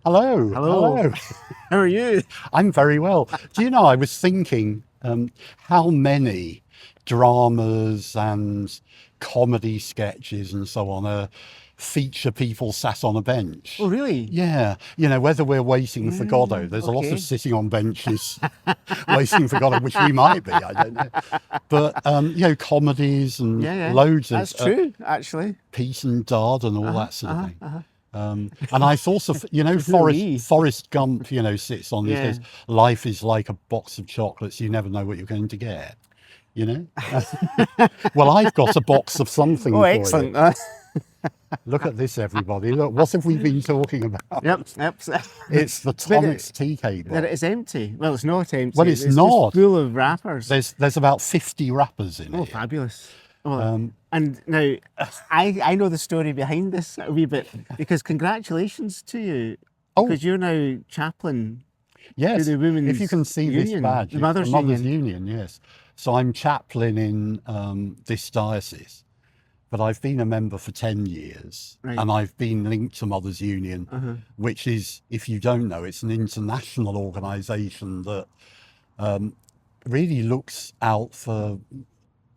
Hello, Hello. hello. How are you? I'm very well. Do you know, I was thinking how many dramas and comedy sketches and so on feature people sat on a bench. Oh, really? Yeah, whether we're waiting for Godot, there's a lot of Okay. sitting on benches waiting for Godot, which we might be, I don't know. But, comedies and Yeah. loads of That's true, actually. Peace and Dard and all Uh-huh, that sort of uh-huh, thing. uh-huh. And I thought of, Who are Forrest we? Forrest Gump, sits on these Yeah. says, life is like a box of chocolates. You never know what you're going to get, you know? Well, I've got a box of Oh, something for you. excellent. Look at this, everybody. Look, what have we been talking about? Yep. It's the But tonics teacake that it box. is empty. Well, it's not empty. Well, it's It's just not. full of wrappers. There's about 50 wrappers in Oh, here. fabulous. Well, and now I know the story behind this a wee bit because congratulations to you Oh, because you're now chaplain to yes. the If you Women's can see this Union, badge, the it's Mothers the Mothers Union. Union, yes. So I'm chaplain in this diocese. But I've been a member for 10 years Right. and I've been linked to Mothers Union, which is, if you don't know, it's an international organisation that really looks out for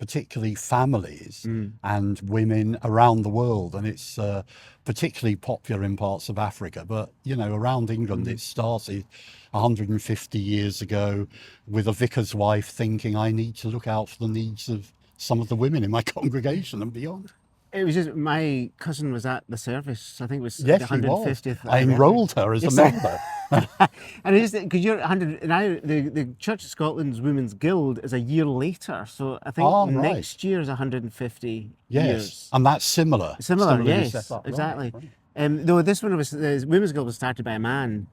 particularly families and women around the world. And it's particularly popular in parts of Africa. But, around England, it started 150 years ago with a vicar's wife thinking, I need to look out for the needs of some of the women in my congregation and beyond. It was just my cousin was at the service. I think it was the Yes, she was. 150th I anniversary. enrolled her as a Yes. member. And it is because you're 100 now. The Church of Scotland's Women's Guild is a year later, so I think Right. next year is 150 Yes, years. and that's similar. Similar, Similarly yes, set up. Right, exactly. right. Though this one was the Women's Guild was started by a man,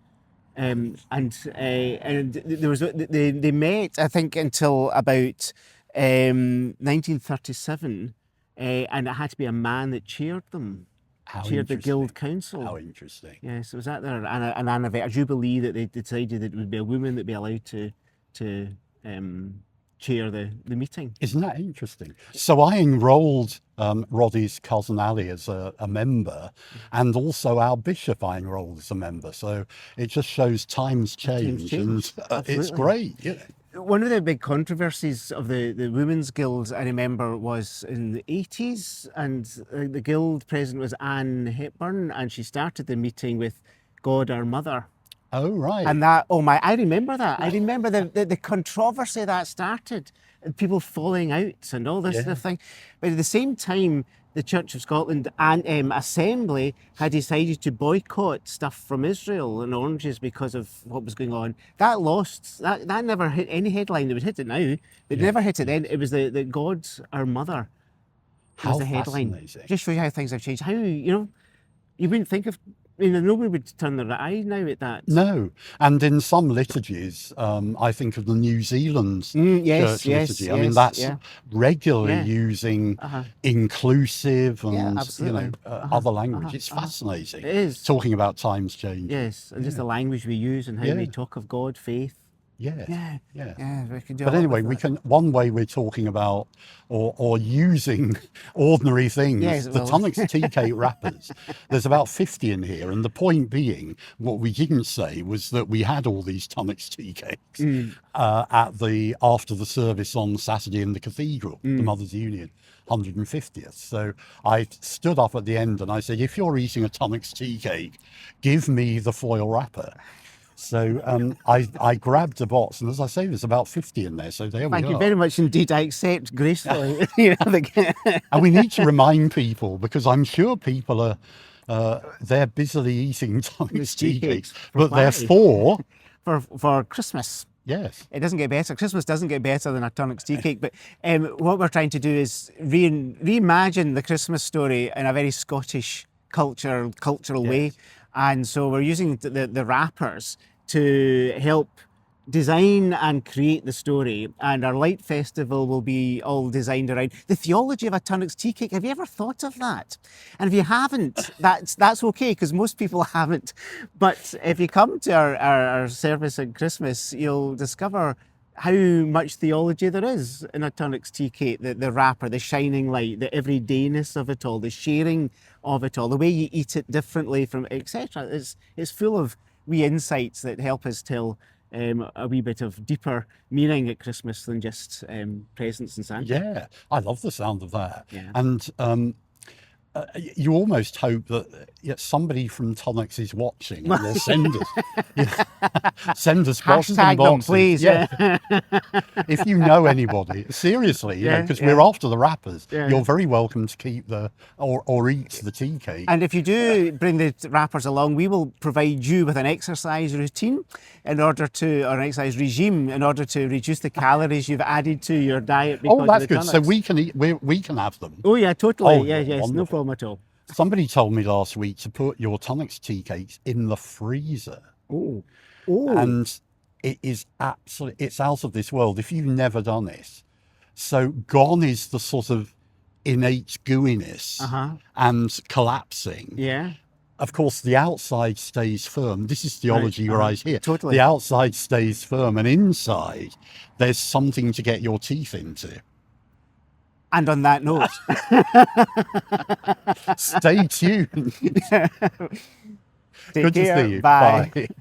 and there was they met I think until about 1937, and it had to be a man that chaired them, How chaired the interesting. Guild Council. How interesting. Yes, it was at there an anniversary, a jubilee that they decided that it would be a woman that'd be allowed to chair the meeting. Isn't that interesting? So I enrolled Roddy's cousin Ali as a member, and also our bishop I enrolled as a member. So it just shows times change, and it's Absolutely. great. Yeah. One of the big controversies of the Women's Guild, I remember, was in the 80s, and the guild president was Anne Hepburn, and she started the meeting with God our Mother. Oh, right. And that, oh my, I remember that. I remember the controversy that started, and people falling out and all this sort of thing. But at the same time, the Church of Scotland and Assembly had decided to boycott stuff from Israel and oranges because of what was going on. That lost, that never hit any headline. They would hit it now, but never hit it then. It was the God's Our Mother was How the headline. fascinating. Just show you how things have changed. How, you wouldn't think of, nobody would turn their eye now at that. No, and in some liturgies, I think of the New Zealand yes, church yes, liturgy. I mean, yes, that's yeah. regularly Yeah. using inclusive and absolutely. other language. It's fascinating. It is. Talking about times change. Yes, and just the language we use and how we talk of God, faith. Yes. Yeah, we can do a But lot anyway, with that. one way we're talking about or using ordinary things, Yes, the well- tonics teacake wrappers. There's about 50 in here. And the point being, what we didn't say was that we had all these tonics teacakes after the service on Saturday in the cathedral, the Mothers Union. 150th. So I stood up at the end and I said, if you're eating a tonics teacake, give me the foil wrapper. So I grabbed a box, and as I say, there's about 50 in there. So there we Thank are. you very much indeed. I accept gracefully. And we need to remind people, because I'm sure people are they're busily eating tonics tea cakes, but they're for for Christmas. yes. It doesn't get better. Christmas doesn't get better than a tonics tea cake. But what we're trying to do is reimagine the Christmas story in a very Scottish cultural way. And so we're using the wrappers to help design and create the story. And our light festival will be all designed around the theology of a tonics tea cake. Have you ever thought of that? And if you haven't, that's okay, because most people haven't. But if you come to our service at Christmas, you'll discover how much theology there is in a Tunnock's tea cake, the wrapper, the shining light, the everydayness of it all, the sharing of it all, the way you eat it differently from etc. It's full of wee insights that help us tell a wee bit of deeper meaning at Christmas than just presents and Santa. Yeah, I love the sound of that. Yeah. And you almost hope that somebody from Tonics is watching and will send us, send us boxes and Hashtag them, boxes. please. Yeah. If you know anybody, seriously, you know, Yeah, because yeah. we're after the wrappers. Yeah. You're very welcome to keep or eat the tea cake. And if you do bring the wrappers along, we will provide you with an exercise routine or an exercise regime in order to reduce the calories you've added to your diet because Oh, that's of the good. So Tunnocks. we can eat. We can have them. Oh yeah, totally. Oh, yeah, yes, no wonderful. problem at all. Somebody told me last week to put your Tonics tea cakes in the freezer. Oh. Oh. And it is absolutely, it's out of this world if you've never done this. So gone is the sort of innate gooiness and collapsing. Yeah. Of course, the outside stays firm. This is theology right here. Totally. The outside stays firm, and inside there's something to get your teeth into. And on that note, Stay tuned. take Good care. to see you. Bye. Bye.